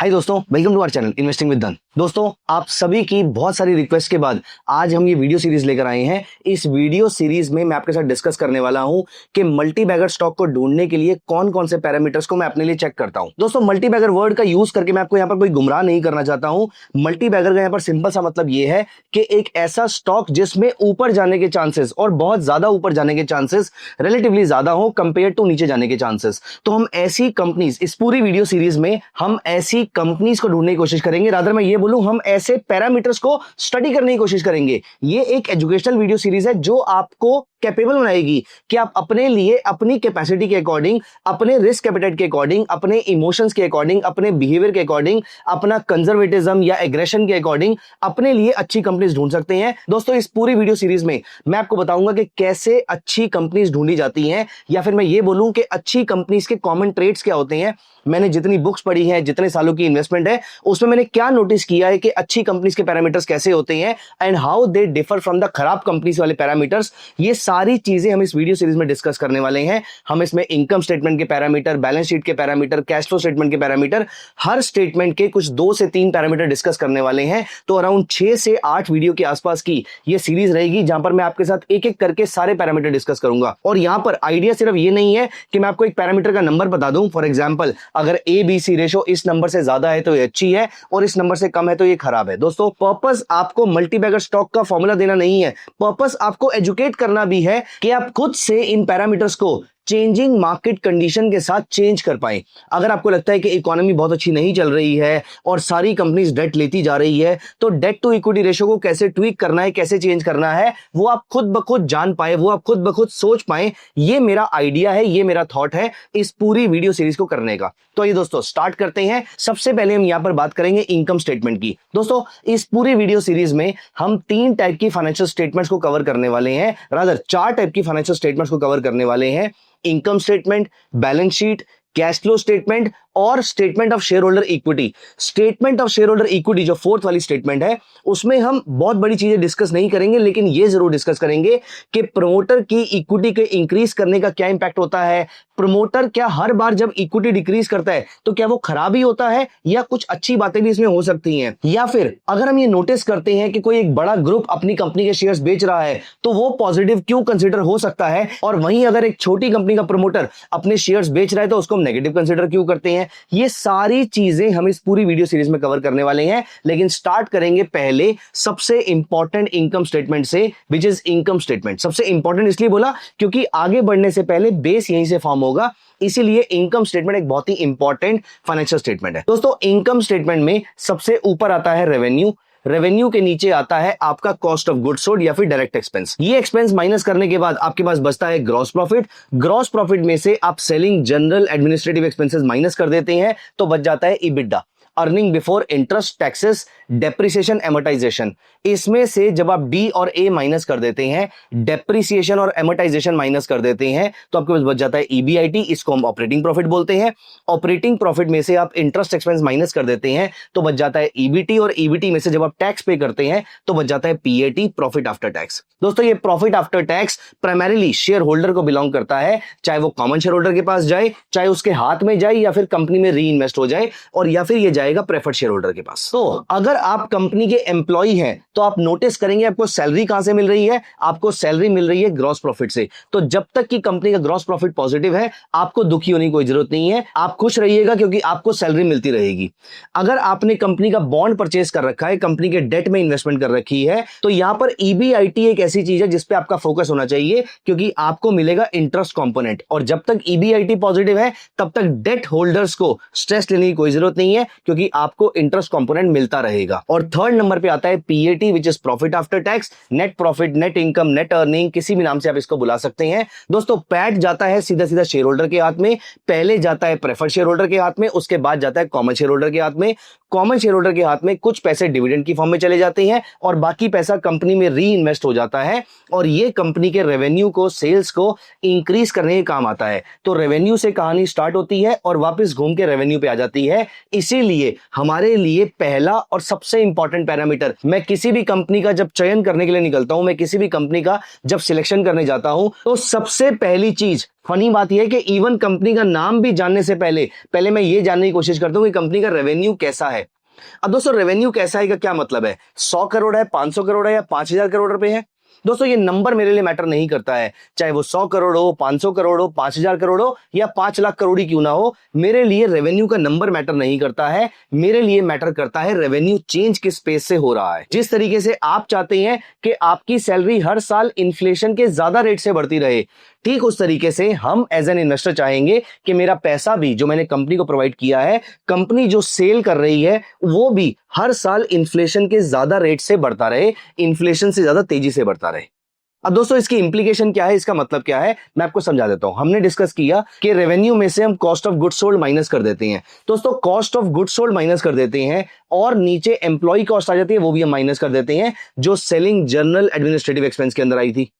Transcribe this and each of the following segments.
हाय दोस्तों, welcome to our channel investing with Dhan. दोस्तों, आप सभी की बहुत सारी रिक्वेस्ट के बाद आज हम ये वीडियो सीरीज लेकर आए हैं। इस वीडियो सीरीज में मैं आपके साथ डिस्कस करने वाला हूं कि मल्टी बैगर स्टॉक को ढूंढने के लिए कौन कौन से पैरामीटर्स को मैं अपने लिए चेक करता हूं। दोस्तों, मल्टी बैगर वर्ड का यूज करके मैं आपको यहाँ पर कोई गुमराह नहीं करना चाहता हूं। मल्टी बैगर का यहाँ पर सिंपल सा मतलब ये है कि एक ऐसा स्टॉक जिसमें ऊपर जाने के चांसेस और बहुत ज्यादा ऊपर जाने के चांसेस रिलेटिवली ज्यादा हो कंपेयर टू नीचे जाने के चांसेस। तो हम ऐसी कंपनीज, इस पूरी वीडियो सीरीज में हम ऐसी कंपनीज को ढूंढने की कोशिश करेंगे। रादर मैं ये बोलूं, हम ऐसे पैरामीटर्स को स्टडी करने की कोशिश करेंगे। ये एक एजुकेशनल वीडियो सीरीज है जो आपको कैपेबल बनाएगी कि आप अपने लिए अपनी कैपेसिटी के अकॉर्डिंग, अपने रिस्क एपेटाइट के अकॉर्डिंग, अपने इमोशंस के अकॉर्डिंग, अपने बिहेवियर के अकॉर्डिंग, अपना कंजर्वेटिज्म या एग्रेशन के अकॉर्डिंग अपने लिए अच्छी कंपनीज ढूंढ सकते हैं। दोस्तों, इस पूरी वीडियो सीरीज में मैं आपको बताऊंगा कि कैसे अच्छी कंपनीज ढूंढी जाती हैं, या फिर मैं ये बोलूं कि अच्छी कंपनीज के कॉमन ट्रेड्स क्या होते हैं। मैंने जितनी बुक्स पढ़ी हैं, जितने सालों की इन्वेस्टमेंट है, उसमें मैंने क्या नोटिस किया है कि अच्छी कंपनीज के पैरामीटर्स कैसे होते हैं and how they differ from the खराब कंपनीज वाले पैरामीटर्स। ये सारी चीजें हम इस वीडियो सीरीज में डिस्कस करने वाले हैं। हम इसमें इनकम स्टेटमेंट के पैरामीटर, बैलेंस शीट के पैरामीटर, कैश फ्लो स्टेटमेंट के पैरामीटर, हर स्टेटमेंट के कुछ 2 से 3 पैरामीटर डिस्कस करने वाले हैं। तो अराउंड 6 से 8 वीडियो के आसपास की ये सीरीज रहेगी जहां पर मैं आपके साथ एक एक करके सारे पैरामीटर डिस्कस करूंगा। और यहां पर आइडिया सिर्फ ये नहीं है कि मैं आपको एक पैरामीटर का नंबर बता दूं। फॉर एग्जांपल, अगर ABC रेशो इस नंबर से ज्यादा है तो ये अच्छी है और इस नंबर से कम है तो ये खराब है। दोस्तों, पर्पस आपको मल्टी बैगर स्टॉक का फॉर्मूला देना नहीं है, पर्पस आपको एजुकेट करना भी है कि आप खुद से इन पैरामीटर्स को चेंजिंग मार्केट कंडीशन के साथ चेंज कर पाए। अगर आपको लगता है कि इकोनॉमी बहुत अच्छी नहीं चल रही है और सारी कंपनीज डेट लेती जा रही है, तो डेट टू इक्विटी रेशो को कैसे ट्वीक करना है, कैसे चेंज करना है, वो आप खुद ब खुद जान पाए, वो आप खुद ब खुद सोच पाए। ये मेरा आइडिया है, ये मेरा थॉट है इस पूरी वीडियो सीरीज को करने का। तो ये दोस्तों, स्टार्ट करते हैं। सबसे पहले हम यहां पर बात करेंगे इनकम स्टेटमेंट की। दोस्तों, इस पूरी वीडियो सीरीज में हम 3 टाइप की फाइनेंशियल स्टेटमेंट्स को कवर करने वाले हैं। रादर 4 टाइप की फाइनेंशियल स्टेटमेंट्स को कवर करने वाले हैं। Income statement, balance sheet, cash flow statement और statement of share holder equity. Statement of share holder equity जो 4th वाली स्टेटमेंट है, उसमें हम बहुत बड़ी चीजें डिस्कस नहीं करेंगे, लेकिन ये जरूर डिस्कस करेंगे कि प्रमोटर की इक्विटी के इंक्रीज करने का क्या इंपैक्ट होता है। प्रमोटर क्या हर बार जब इक्विटी डिक्रीज करता है तो क्या वो खराब ही होता है, या कुछ अच्छी बातें भी इसमें हो सकती हैं। या फिर अगर हम ये नोटिस करते हैं कि कोई एक बड़ा ग्रुप अपनी कंपनी के शेयर्स बेच रहा है तो वो पॉजिटिव क्यों कंसिडर हो सकता है, और वहीं अगर एक छोटी कंपनी का प्रमोटर अपने शेयर्स बेच रहा है तो उसको हम नेगेटिव कंसिडर क्यों करते हैं। ये सारी चीजें हम इस पूरी वीडियो सीरीज में कवर करने वाले हैं। लेकिन स्टार्ट करेंगे पहले सबसे इंपॉर्टेंट इनकम स्टेटमेंट से, विच इज इनकम स्टेटमेंट। सबसे इंपॉर्टेंट इसलिए बोला क्योंकि आगे बढ़ने से पहले बेस यहीं से फॉर्म होगा, इसीलिए इनकम स्टेटमेंट एक बहुत ही इंपॉर्टेंट फाइनेंशियल स्टेटमेंट है। दोस्तों, इनकम स्टेटमेंट में सबसे ऊपर आता है रेवेन्यू। रेवेन्यू के नीचे आता है आपका कॉस्ट ऑफ गुड्स सोल्ड या फिर डायरेक्ट एक्सपेंस। ये एक्सपेंस माइनस करने के बाद आपके पास बचता है ग्रॉस प्रॉफिट। ग्रॉस प्रॉफिट में से आप selling, general, administrative expenses minus कर देते हैं तो बच जाता है EBITDA, earning before interest, taxes, depreciation, amortisation. इसमें से जब आप डी और ए माइनस कर देते हैं, डेप्रिसिएशन और एमोर्टाइजेशन माइनस कर देते हैं, तो आपके पास बच जाता है ईबीआईटी। इसको हम ऑपरेटिंग प्रॉफिट बोलते हैं। ऑपरेटिंग प्रॉफिट में से आप इंटरेस्ट एक्सपेंस माइनस कर देते हैं तो बच जाता है ईबीटी, और ईबीटी में से जब आप टैक्स पे करते हैं तो बच जाता है पीएटी, प्रॉफिट आफ्टर टैक्स। दोस्तों, ये profit after tax primarily share holder को बिलोंग करता है, चाहे वो कॉमन शेयर होल्डर के पास जाए, चाहे उसके हाथ में जाए, या फिर कंपनी में री इन्वेस्ट हो जाए, और या फिर ये जाएगा प्रेफर्ड शेयर होल्डर के पास। तो अगर आप कंपनी के एम्प्लॉई हैं तो आप नोटिस करेंगे आपको सैलरी कहां से मिल रही है, आपको सैलरी मिल रही है ग्रॉस प्रॉफिट से। तो जब तक कि कंपनी का ग्रॉस प्रॉफिट पॉजिटिव है, आपको दुखी होने की कोई जरूरत नहीं है, आप खुश रहिएगा क्योंकि आपको सैलरी मिलती रहेगी। अगर आपने कंपनी का बॉन्ड परचेस कर रखा है, कंपनी के डेट में इन्वेस्टमेंट कर रखी है, तो यहां पर ईबीआईटी एक ऐसी चीज है जिसपे आपका फोकस होना चाहिए, क्योंकि आपको मिलेगा इंटरेस्ट कंपोनेंट। और जब तक ईबीआईटी पॉजिटिव है तब तक डेट होल्डर्स को स्ट्रेस लेने की कोई जरूरत नहीं है, क्योंकि आपको इंटरेस्ट कंपोनेंट मिलता रहेगा। और 3rd नंबर पे आता है PAT, which is profit after tax, net profit, net income, net earning, किसी भी नाम से आप इसको बुला सकते हैं। दोस्तों, पैट जाता है सीधा सीधा शेयर होल्डर के हाथ में। पहले जाता है प्रेफर्ड शेयर होल्डर के हाथ में, उसके बाद जाता है कॉमन शेयर होल्डर के हाथ में। कॉमन शेयर होल्डर के हाथ में कुछ पैसे डिविडेंड की फॉर्म में चले जाते हैं और बाकी पैसा कंपनी में री इन्वेस्ट हो जाता है, और ये कंपनी के रेवेन्यू को, सेल्स को इंक्रीज करने के काम आता है। तो रेवेन्यू से कहानी स्टार्ट होती है और वापस घूम के रेवेन्यू पे आ जाती है। इसीलिए इसीलिए हमारे लिए पहला और सबसे इंपॉर्टेंट पैरामीटर, मैं किसी भी कंपनी का जब चयन करने के लिए निकलता हूं, मैं किसी भी कंपनी का जब सिलेक्शन करने जाता हूं, तो सबसे पहली चीज, फनी बात यह है कि इवन कंपनी का नाम भी जानने से पहले मैं ये जानने की कोशिश करता हूं कि कंपनी का रेवेन्यू कैसा है। अब दोस्तों रेवेन्यू कैसा है का क्या मतलब है? 100 करोड़ है, 500 करोड़ है या 5000 करोड़ रुपए है? दोस्तों ये नंबर मेरे लिए मैटर नहीं करता है, चाहे वो 100 करोड़ हो, 500 करोड़ हो, 5000 करोड़ हो या 5 लाख करोड़ ही क्यों ना हो, मेरे लिए रेवेन्यू का नंबर मैटर नहीं करता है। मेरे लिए मैटर करता है रेवेन्यू चेंज किस पेस से हो रहा है। जिस तरीके से आप चाहते हैं कि आपकी सैलरी हर साल इन्फ्लेशन के ज्यादा रेट से बढ़ती रहे, ठीक उस तरीके से हम एज एन इन्वेस्टर चाहेंगे कि मेरा पैसा भी जो मैंने कंपनी को प्रोवाइड किया है, कंपनी जो सेल कर रही है, वो भी हर साल इन्फ्लेशन के ज्यादा रेट से बढ़ता रहे, इन्फ्लेशन से ज्यादा तेजी से बढ़ता रहे। अब दोस्तों इसकी इंप्लीकेशन क्या है, इसका मतलब क्या है, मैं आपको समझा देता हूं। हमने डिस्कस किया कि रेवेन्यू में से हम cost of goods sold minus कर देते हैं। दोस्तों cost of goods sold minus कर देते हैं और नीचे एम्प्लॉय कॉस्ट आ जाती है, वो भी हम माइनस कर देते हैं, जो सेलिंग जनरल एडमिनिस्ट्रेटिव एक्सपेंस के अंदर आई थी।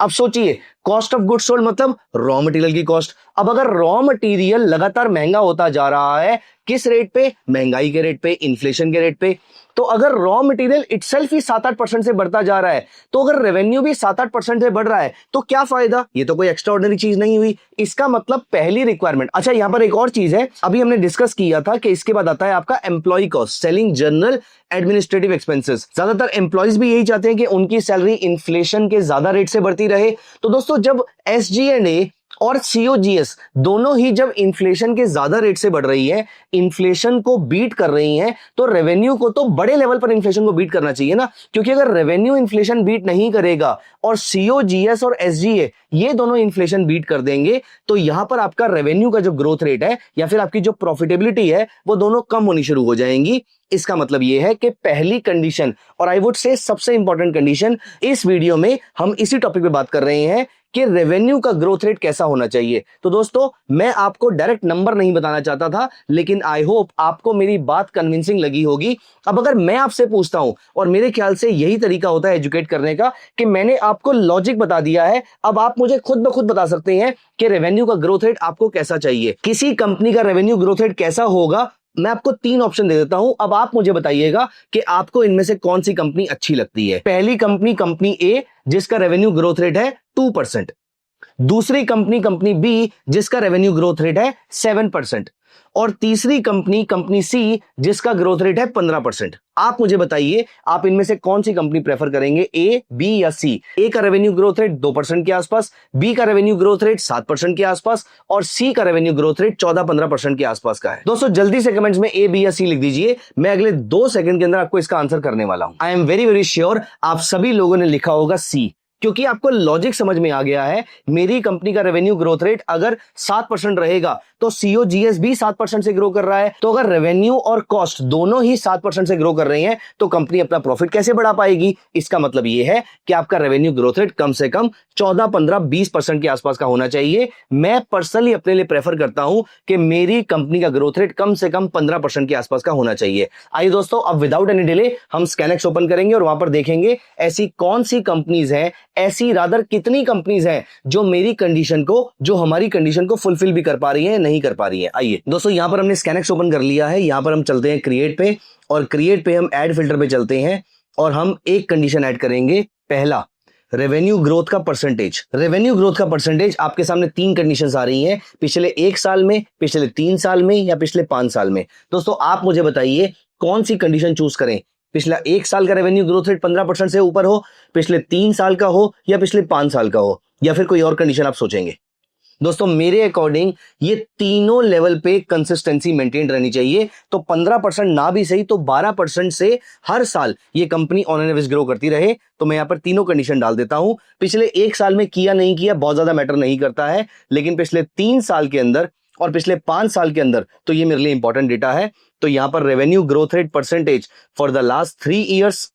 अब सोचिए, कॉस्ट ऑफ गुड्स सोल्ड मतलब रॉ मटेरियल की कॉस्ट। अब अगर रॉ मटेरियल लगातार महंगा होता जा रहा है, किस रेट पे? महंगाई के रेट पे, इन्फ्लेशन के रेट पे, तो अगर रॉ मटेरियल इटसेल्फ ही 7-8% से बढ़ता जा रहा है, तो अगर रेवेन्यू भी 7-8% से बढ़ रहा है, तो क्या फायदा? ये तो कोई एक्स्ट्रा ऑर्डिनरी चीज नहीं हुई। इसका मतलब पहली रिक्वायरमेंट। अच्छा यहां पर एक और चीज है, अभी हमने डिस्कस किया था कि इसके बाद आता है आपका employ cost, selling general administrative expenses. ज्यादातर एम्प्लॉयज भी यही चाहते हैं कि उनकी सैलरी इन्फ्लेशन के ज्यादा रेट से बढ़ती रहे। तो दोस्तों जब SG&A और COGS दोनों ही जब इन्फ्लेशन के ज्यादा रेट से बढ़ रही है, इन्फ्लेशन को बीट कर रही हैं, तो रेवेन्यू को तो बड़े लेवल पर इन्फ्लेशन को बीट करना चाहिए ना, क्योंकि अगर रेवेन्यू इन्फ्लेशन बीट नहीं करेगा और COGS और SGA ये दोनों इन्फ्लेशन बीट कर देंगे, तो यहां पर आपका रेवेन्यू का जो ग्रोथ रेट है या फिर आपकी जो प्रॉफिटेबिलिटी है, वो दोनों कम होनी शुरू हो जाएंगी। इसका मतलब यह है कि पहली कंडीशन, और आई वुड से सबसे इंपॉर्टेंट कंडीशन, इस वीडियो में हम इसी टॉपिक पे बात कर रहे हैं कि रेवेन्यू का ग्रोथ रेट कैसा होना चाहिए। तो दोस्तों मैं आपको डायरेक्ट नंबर नहीं बताना चाहता था, लेकिन आई होप आपको मेरी बात कन्विंसिंग लगी होगी। अब अगर मैं आपसे पूछता हूं, और मेरे ख्याल से यही तरीका होता है एजुकेट करने का, कि मैंने आपको लॉजिक बता दिया है, अब आप मुझे खुद ब खुद बता सकते हैं कि रेवेन्यू का ग्रोथ रेट आपको कैसा चाहिए। किसी कंपनी का रेवेन्यू ग्रोथ रेट कैसा होगा, मैं आपको 3 ऑप्शन दे देता हूं। अब आप मुझे बताइएगा कि आपको इनमें से कौन सी कंपनी अच्छी लगती है। पहली कंपनी A, जिसका रेवेन्यू ग्रोथ रेट है 2%। दूसरी कंपनी B, जिसका रेवेन्यू ग्रोथ रेट है 7%। और तीसरी कंपनी C, जिसका ग्रोथ रेट है 15%। आप मुझे बताइए आप इनमें से कौन सी कंपनी प्रेफर करेंगे, A, B या C? A का रेवेन्यू ग्रोथ रेट 2% के आसपास, B का रेवेन्यू ग्रोथ रेट 7% के आसपास और C का रेवेन्यू ग्रोथ रेट 14-15% के आसपास का है। दोस्तों जल्दी से कमेंट्स में A, B या C लिख दीजिए, मैं अगले 2 सेकंड के अंदर आपको इसका आंसर करने वाला हूं। आई एम वेरी श्योर आप सभी लोगों ने लिखा होगा C, क्योंकि आपको लॉजिक समझ में आ गया है। मेरी कंपनी का रेवेन्यू ग्रोथ रेट अगर 7% रहेगा तो COGS भी 7% से ग्रो कर रहा है, तो अगर रेवेन्यू और कॉस्ट दोनों ही 7% से ग्रो कर रही हैं, तो कंपनी अपना प्रॉफिट कैसे बढ़ा पाएगी? इसका मतलब यह है कि आपका रेवेन्यू ग्रोथ रेट कम से कम 14-15-20% के आसपास का होना चाहिए। मैं पर्सनली अपने लिए प्रेफर करता हूं कि मेरी कंपनी का ग्रोथ रेट कम से कम 15% के आसपास का होना चाहिए। आइए दोस्तों अब विदाउट एनी डिले हम ScanX ओपन करेंगे और वहां पर देखेंगे ऐसी कौन सी कंपनीज हैं, ऐसी रादर कितनी कंपनीज हैं जो मेरी कंडीशन को, जो हमारी कंडीशन को फुलफिल भी कर पा रही हैं, नहीं कर पा रही है। आइए दोस्तों यहां पर हमने ScanX ओपन कर लिया है, यहां पर हम चलते हैं क्रिएट पे, और क्रिएट पे हम ऐड फिल्टर पे चलते हैं और हम एक कंडीशन ऐड करेंगे। पहला, रेवेन्यू ग्रोथ का परसेंटेज। रेवेन्यू ग्रोथ का परसेंटेज आपके सामने 3 कंडीशंस आ रही हैं, पिछले 1 साल में, पिछले 3 साल में या पिछले 5 साल में। दोस्तों आप मुझे बताइए कौन सी कंडीशन चूज करें, पिछला 1 साल का रेवेन्यू ग्रोथ रेट 15% से ऊपर हो, पिछले 3 साल का हो या पिछले 5 साल का हो, या फिर कोई और कंडीशन आप सोचेंगे। दोस्तों मेरे अकॉर्डिंग ये तीनों लेवल पे कंसिस्टेंसी मेंटेन रहनी चाहिए। तो 15% ना भी सही तो 12% से हर साल ये company on an average grow करती रहे। तो मैं यहां पर तीनों कंडीशन डाल देता हूं। पिछले 1 साल में किया नहीं किया बहुत ज्यादा मैटर नहीं करता है, लेकिन पिछले 3 साल के अंदर और पिछले 5 साल के अंदर तो ये मेरे लिए इंपॉर्टेंट डेटा है। तो यहां पर revenue growth rate percentage for the last 3 years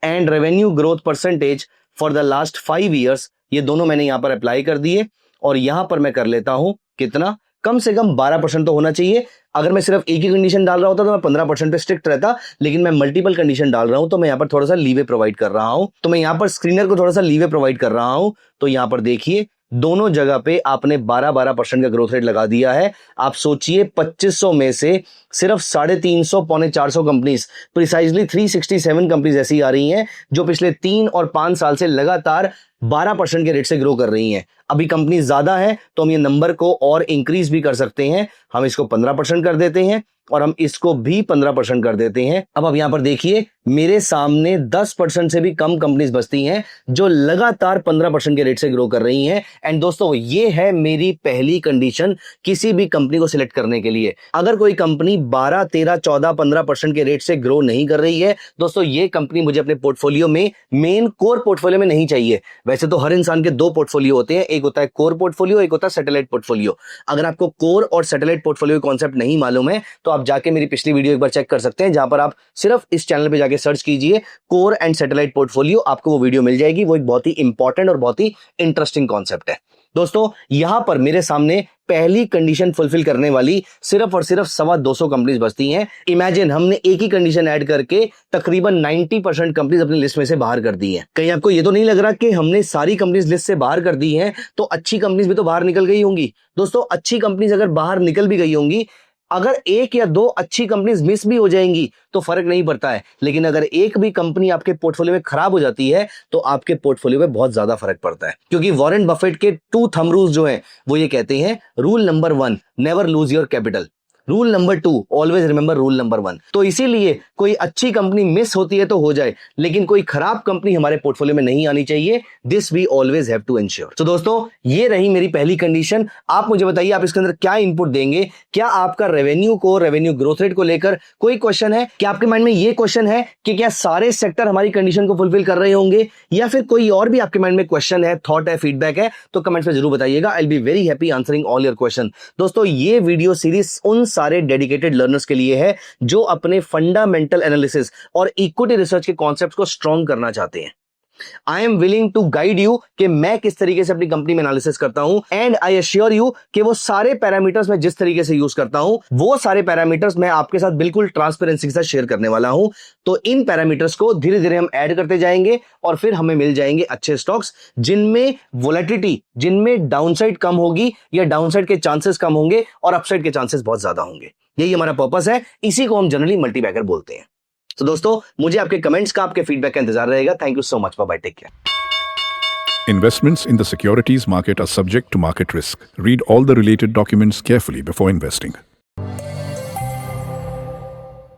and revenue growth percentage for the last 5 years, ये दोनों मैंने यहां पर अप्लाई कर दिए। और यहां पर मैं कर लेता हूं कितना, कम से कम 12% तो होना चाहिए। अगर मैं सिर्फ एक ही कंडीशन डाल रहा होता तो मैं 15% पे स्ट्रिक्ट रहता, लेकिन मैं मल्टीपल कंडीशन डाल रहा हूं तो मैं यहां पर थोड़ा सा लीवे प्रोवाइड कर रहा हूं। तो मैं यहां पर स्क्रीनर को थोड़ा सा लीवे प्रोवाइड कर रहा हूं। तो यहां पर देखिए दोनों जगह पे आपने 12% का ग्रोथ रेट लगा दिया है। आप सोचिए 2500 में से सिर्फ 350 पौने 400 कंपनीज, प्रिसाइजली 367 कंपनीज ऐसी आ रही हैं जो पिछले 3 और 5 साल से लगातार 12% के रेट से ग्रो कर रही हैं। अभी कंपनी ज्यादा है तो हम ये नंबर को और इंक्रीज भी कर सकते हैं। हम इसको 15% कर देते हैं और हम इसको भी 15% कर देते हैं। अब आप यहां पर देखिए, मेरे सामने 10% से भी कम कंपनीज बचती हैं जो लगातार 15% के रेट से ग्रो कर रही हैं। एंड दोस्तों, ये है मेरी पहली कंडीशन किसी भी कंपनी को सिलेक्ट करने के लिए। अगर कोई कंपनी 12, 13, 14, 15% के रेट से ग्रो नहीं कर रही है, दोस्तों ये कंपनी मुझे अपने पोर्टफोलियो में, मेन कोर पोर्टफोलियो में नहीं चाहिए। वैसे तो हर इंसान के 2 पोर्टफोलियो होते हैं, एक होता है कोर पोर्टफोलियो, एक होता है सैटेलाइट पोर्टफोलियो। अगर आपको कोर और सैटेलाइट पोर्टफोलियो कॉन्सेप्ट नहीं मालूम है तो आप जाके मेरी पिछली वीडियो एक बार चेक कर सकते हैं, जहां पर आप सिर्फ इस चैनल पे जाके सर्च कीजिए कोर एंड सैटेलाइट पोर्टफोलियो, आपको वो वीडियो मिल जाएगी। वो एक बहुत ही इंपॉर्टेंट और बहुत ही इंटरेस्टिंग कॉन्सेप्ट है। दोस्तों, यहां पर मेरे सामने पहली कंडीशन फुलफिल करने वाली सिर्फ और सिर्फ 225 कंपनीज बचती हैं। इमेजिन, हमने एक ही कंडीशन ऐड करके तकरीबन 90% कंपनीज अपनी लिस्ट में से बाहर कर दी हैं। कहीं आपको ये तो नहीं लग रहा कि हमने सारी कंपनीज लिस्ट से बाहर कर दी हैं तो अच्छी कंपनीज भी तो बाहर निकल गई होंगी? दोस्तों, अच्छी कंपनीज अगर बाहर निकल भी गई होंगी, अगर 1 या 2 अच्छी कंपनीज मिस भी हो जाएंगी तो फर्क नहीं पड़ता है, लेकिन अगर एक भी कंपनी आपके पोर्टफोलियो में खराब हो जाती है तो आपके पोर्टफोलियो में बहुत ज्यादा फर्क पड़ता है। क्योंकि वॉरेन बफेट के 2 थंब रूल्स जो हैं वो ये कहते हैं, rule number 1, never lose your capital. Rule number 2, always remember rule number 1। तो इसीलिए कोई अच्छी कंपनी मिस होती है तो हो जाए, लेकिन कोई खराब कंपनी हमारे पोर्टफोलियो में नहीं आनी चाहिए। This we always have to ensure. तो दोस्तों, ये रही मेरी पहली कंडीशन। आप मुझे बताइए, आप इसके अंदर क्या इनपुट देंगे? क्या आपका रेवेन्यू ग्रोथ रेट को लेकर कोई क्वेश्चन है? क्या आपके माइंड में ये क्वेश्चन है कि क्या सारे सेक्टर हमारी कंडीशन को फुलफिल कर रहे होंगे, या फिर कोई और भी आपके माइंड में क्वेश्चन है, थॉट है, फीडबैक है? तो कमेंट्स में जरूर बताइएगा। I will be very happy answering all your question. दोस्तों, ये वीडियो सीरीज उन सारे डेडिकेटेड लर्नर्स के लिए है जो अपने फंडामेंटल एनालिसिस और इक्विटी रिसर्च के कॉन्सेप्ट्स को स्ट्रॉन्ग करना चाहते हैं। I am willing to guide you कि मैं किस तरीके से अपनी कंपनी में एनालिसिस करता हूं, एंड आई एश्योर यू कि वो सारे पैरामीटर्स मैं जिस तरीके से यूज करता हूं, वो सारे पैरामीटर्स मैं आपके साथ बिल्कुल ट्रांसपेरेंसी के साथ शेयर करने वाला हूं। तो इन पैरामीटर्स को धीरे धीरे हम ऐड करते जाएंगे और फिर हमें मिल जाएंगे अच्छे स्टॉक्स जिनमें वोलेटिलिटी, जिनमें डाउनसाइड कम होगी या डाउनसाइड के चांसेस कम होंगे और अपसाइड के चांसेस बहुत ज्यादा होंगे। यही हमारा पर्पस है, इसी को हम जनरली मल्टीबैगर बोलते हैं। तो दोस्तों, मुझे आपके कमेंट्स का, आपके फीडबैक का इंतजार रहेगा। Thank you so much, bye bye, take care. Investments in the securities market are subject to market risk. Read all the related documents carefully before investing.